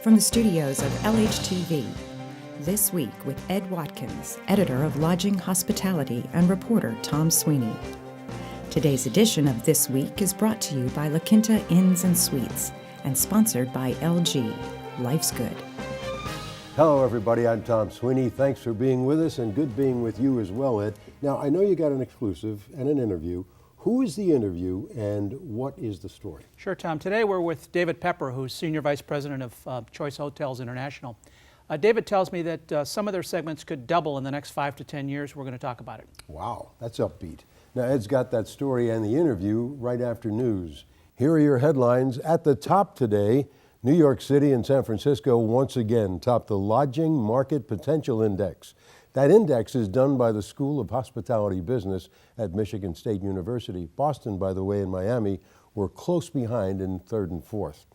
From the studios of LHTV, This Week with Ed Watkins, editor of Lodging Hospitality, and reporter Tom Sweeney. Today's edition of This Week is brought to you by La Quinta Inns and Suites and sponsored by LG. Life's good. Hello everybody, I'm Tom Sweeney. Thanks for being with us and good being with you as well, Ed. Now, I know you got an exclusive and an interview. Who is the interview and what is the story? Sure, Tom. Today we're with David Pepper, who's Senior Vice President of Choice Hotels International. David tells me that some of their segments could double in the next 5 to 10 years. We're going to talk about it. Wow, that's upbeat. Now, Ed's got that story and the interview right after news. Here are your headlines. At the top today, New York City and San Francisco once again topped the Lodging Market Potential Index. That index is done by the School of Hospitality Business at Michigan State University. Boston, by the way, and Miami were close behind in third and fourth.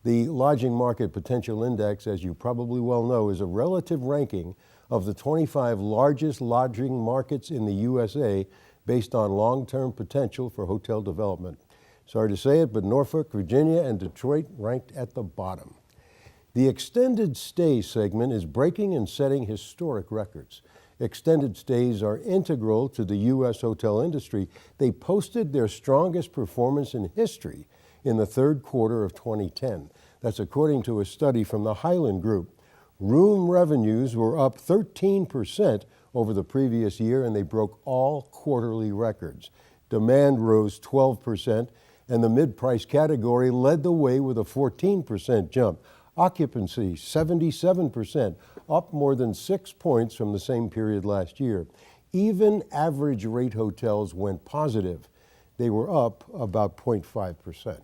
The Lodging Market Potential Index, as you probably well know, is a relative ranking of the 25 largest lodging markets in the USA based on long-term potential for hotel development. Sorry to say it, but Norfolk, Virginia, and Detroit ranked at the bottom. The extended stay segment is breaking and setting historic records. Extended stays are integral to the U.S. hotel industry. They posted their strongest performance in history in the third quarter of 2010. That's according to a study from the Highland Group. Room revenues were up 13% over the previous year, and they broke all quarterly records. Demand rose 12%, and the mid-price category led the way with a 14% jump. Occupancy, 77%, up more than 6 points from the same period last year. Even average rate hotels went positive. They were up about 0.5%.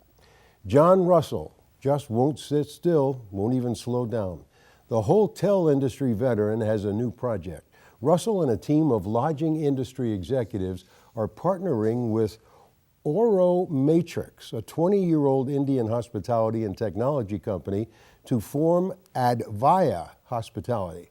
John Russell just won't sit still, won't even slow down. The hotel industry veteran has a new project. Russell and a team of lodging industry executives are partnering with Oro Matrix, a 20-year-old Indian hospitality and technology company, to form Advaya Hospitality.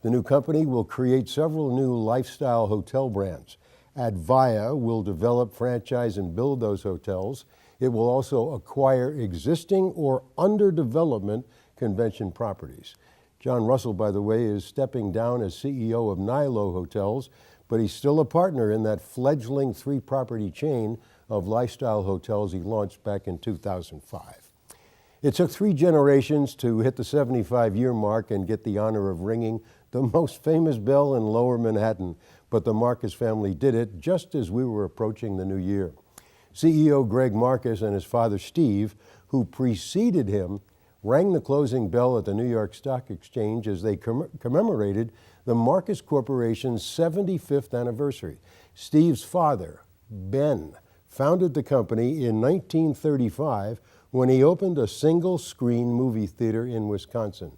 The new company will create several new lifestyle hotel brands. Advaya will develop, franchise, and build those hotels. It will also acquire existing or under development convention properties. John Russell, by the way, is stepping down as CEO of Nilo Hotels, but he's still a partner in that fledgling 3-property chain of lifestyle hotels he launched back in 2005. It took 3 generations to hit the 75-year mark and get the honor of ringing the most famous bell in Lower Manhattan, but the Marcus family did it just as we were approaching the new year. CEO Greg Marcus and his father Steve, who preceded him, rang the closing bell at the New York Stock Exchange as they commemorated the Marcus Corporation's 75th anniversary. Steve's father, Ben, founded the company in 1935 when he opened a single-screen movie theater in Wisconsin.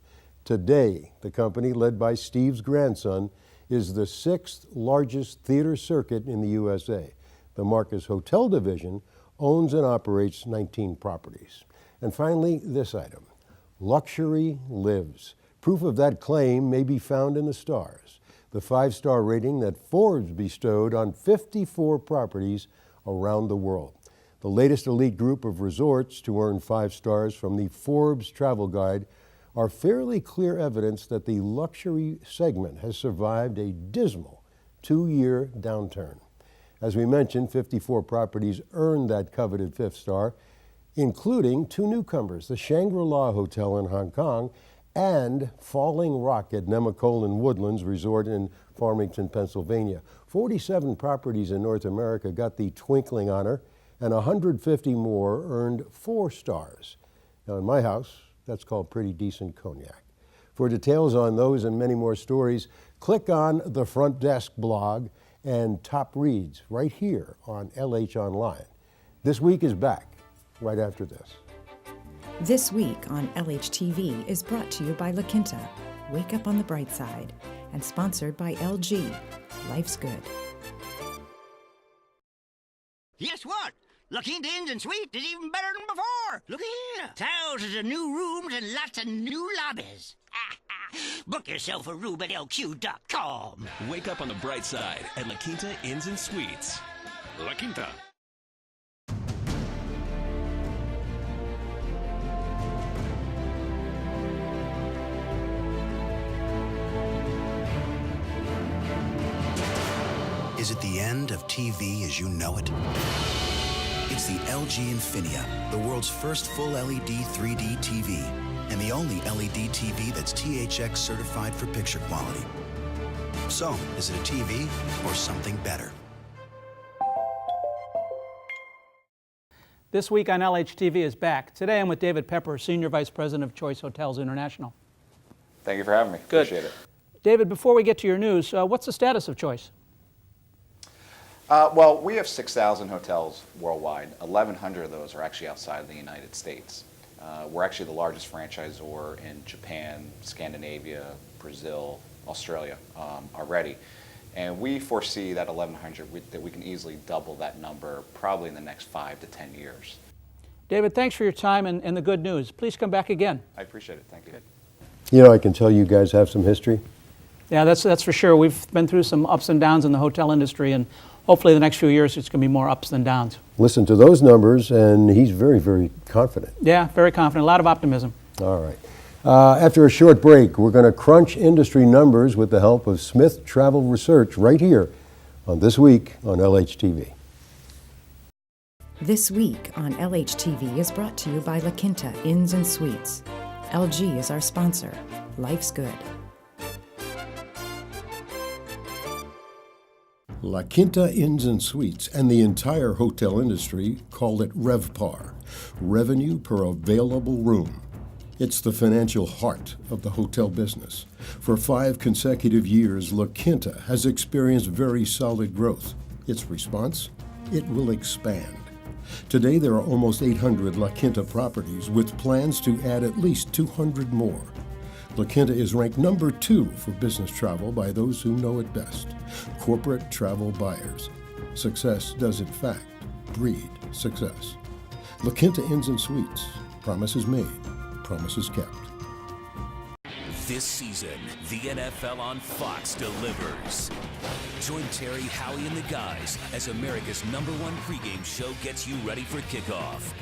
Today, the company, led by Steve's grandson, is the 6th largest theater circuit in the USA. The Marcus Hotel Division owns and operates 19 properties. And finally, this item. Luxury lives. Proof of that claim may be found in the stars, the 5-star rating that Forbes bestowed on 54 properties around the world. The latest elite group of resorts to earn 5 stars from the Forbes Travel Guide are fairly clear evidence that the luxury segment has survived a dismal 2-year downturn. As we mentioned, 54 properties earned that coveted 5th star, including 2 newcomers, the Shangri-La Hotel in Hong Kong and Falling Rock at Nemacolin Woodlands Resort in Farmington, Pennsylvania. 47 properties in North America got the twinkling honor, and 150 more earned 4 stars. Now, in my house, that's called pretty decent cognac. For details on those and many more stories, click on the Front Desk blog and top reads right here on LH Online. This Week is back right after this. This Week on LHTV is brought to you by La Quinta, Wake Up on the Bright Side, and sponsored by LG. Life's good. Guess what? La Quinta Inns and Suites is even better than before. Look here. Thousands of new rooms and lots of new lobbies. Book yourself a room at LQ.com. Wake up on the bright side at La Quinta Inns and Suites. La Quinta. Is it the end of TV as you know it? It's the LG Infinia, the world's first full LED 3D TV, and the only LED TV that's THX certified for picture quality. So, is it a TV or something better? This Week on LHTV is back. Today I'm with David Pepper, Senior Vice President of Choice Hotels International. Thank you for having me. Good. Appreciate it. David, before we get to your news, what's the status of Choice? Well, we have 6,000 hotels worldwide. 1,100 of those are actually outside of the United States. We're actually the largest franchisor in Japan, Scandinavia, Brazil, Australia already. And we foresee that 1,100, that we can easily double that number probably in the next 5 to 10 years. David, thanks for your time and the good news. Please come back again. I appreciate it. Thank you. Good. You know, I can tell you guys have some history. Yeah, that's for sure. We've been through some ups and downs in the hotel industry, and hopefully the next few years it's going to be more ups than downs. Listen to those numbers, and he's very, very confident. Yeah, very confident. A lot of optimism. All right. After a short break, we're going to crunch industry numbers with the help of Smith Travel Research right here on This Week on LHTV. This Week on LHTV is brought to you by La Quinta Inns and Suites. LG is our sponsor. Life's good. La Quinta Inns and Suites and the entire hotel industry call it RevPAR, revenue per available room. It's the financial heart of the hotel business. For 5 consecutive years, La Quinta has experienced very solid growth. Its response? It will expand. Today, there are almost 800 La Quinta properties with plans to add at least 200 more. La Quinta is ranked number 2 for business travel by those who know it best, corporate travel buyers. Success does in fact breed success. La Quinta Inns and Suites. Promises made, promises kept. This season, the NFL on Fox delivers. Join Terry, Howie, and the guys as America's #1 pregame show gets you ready for kickoff.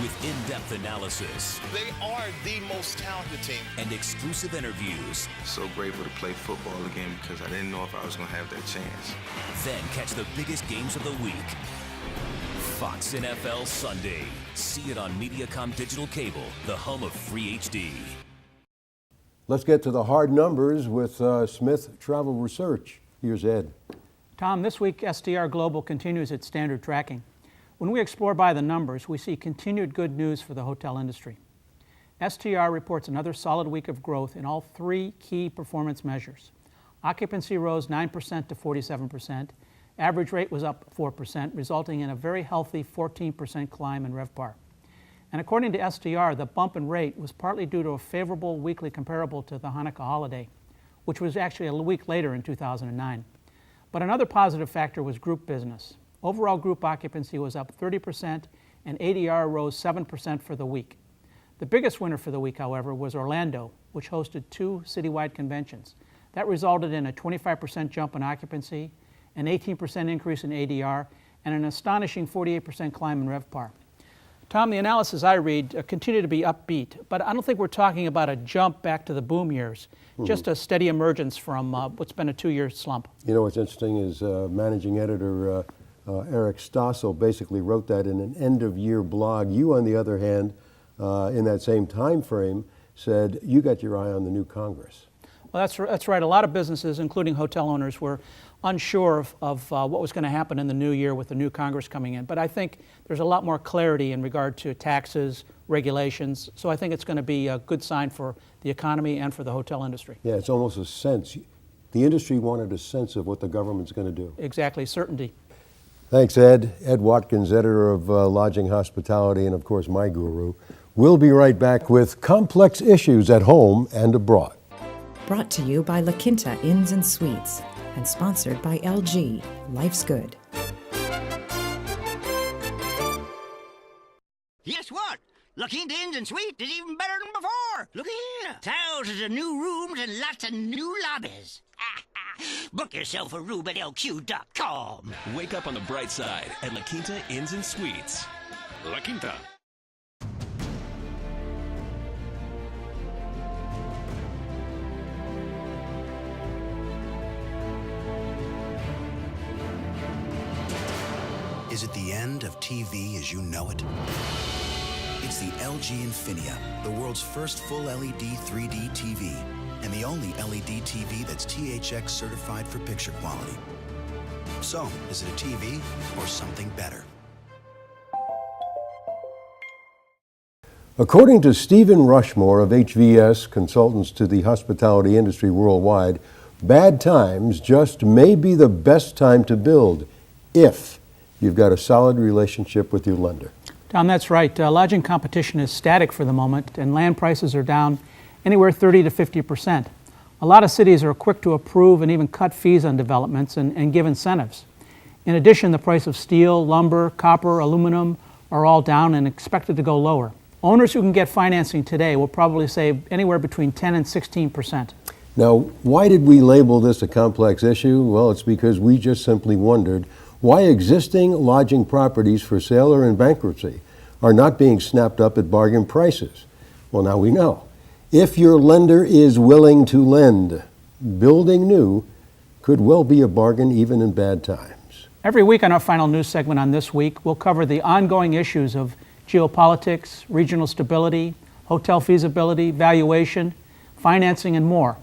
With in-depth analysis. They are the most talented team. And exclusive interviews. So grateful to play football again because I didn't know if I was going to have that chance. Then catch the biggest games of the week. Fox NFL Sunday. See it on Mediacom Digital Cable, the home of free HD. Let's get to the hard numbers with Smith Travel Research. Here's Ed. Tom, this week STR Global continues its standard tracking. When we explore by the numbers, we see continued good news for the hotel industry. STR reports another solid week of growth in all 3 key performance measures. Occupancy rose 9% to 47%. Average rate was up 4%, resulting in a very healthy 14% climb in RevPAR. And according to STR, the bump in rate was partly due to a favorable weekly comparable to the Hanukkah holiday, which was actually a week later in 2009. But another positive factor was group business. Overall group occupancy was up 30% and ADR rose 7% for the week. The biggest winner for the week, however, was Orlando, which hosted 2 citywide conventions. That resulted in a 25% jump in occupancy, an 18% increase in ADR, and an astonishing 48% climb in RevPAR. Tom, the analysis I read continue to be upbeat, but I don't think we're talking about a jump back to the boom years, just a steady emergence from what's been a 2-year slump. You know what's interesting is managing editor Eric Stossel basically wrote that in an end-of-year blog. You, on the other hand, in that same time frame, said you got your eye on the new Congress. Well, that's right. A lot of businesses, including hotel owners, were unsure of what was going to happen in the new year with the new Congress coming in. But I think there's a lot more clarity in regard to taxes, regulations. So I think it's going to be a good sign for the economy and for the hotel industry. Yeah, it's almost a sense. The industry wanted a sense of what the government's going to do. Exactly, certainty. Thanks, Ed. Ed Watkins, editor of Lodging Hospitality, and of course my guru. We'll be right back with complex issues at home and abroad. Brought to you by La Quinta Inns and Suites and sponsored by LG. Life's good. Guess what? La Quinta Inns and Suites is even better than before. Look here. Thousands of new rooms and lots of new lobbies. Book yourself a room at LQ.com. Wake up on the bright side at La Quinta Inns and Suites. La Quinta. Is it the end of TV as you know it? It's the LG Infinia, the world's first full LED 3D TV, and the only LED TV that's THX certified for picture quality. So, is it a TV or something better? According to Stephen Rushmore of HVS, consultants to the hospitality industry worldwide, bad times just may be the best time to build if you've got a solid relationship with your lender. Tom, that's right. Lodging competition is static for the moment, and land prices are down anywhere 30 to 50%. A lot of cities are quick to approve and even cut fees on developments and give incentives. In addition, the price of steel, lumber, copper, aluminum are all down and expected to go lower. Owners who can get financing today will probably save anywhere between 10 and 16%. Now, why did we label this a complex issue? Well, it's because we just simply wondered why existing lodging properties for sale or in bankruptcy are not being snapped up at bargain prices. Well, now we know. If your lender is willing to lend, building new could well be a bargain even in bad times. Every week on our final news segment on This Week, we'll cover the ongoing issues of geopolitics, regional stability, hotel feasibility, valuation, financing, and more.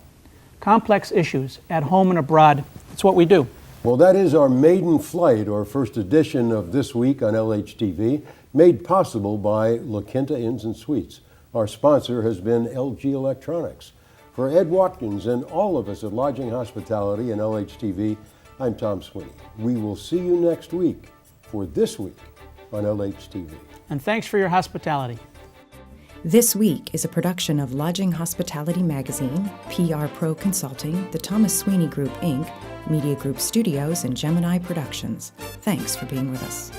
Complex issues at home and abroad. It's what we do. Well, that is our maiden flight, or first edition of This Week on LHTV, made possible by La Quinta Inns and Suites. Our sponsor has been LG Electronics. For Ed Watkins and all of us at Lodging Hospitality and LHTV, I'm Tom Sweeney. We will see you next week for This Week on LHTV. And thanks for your hospitality. This Week is a production of Lodging Hospitality Magazine, PR Pro Consulting, the Thomas Sweeney Group, Inc., Media Group Studios, and Gemini Productions. Thanks for being with us.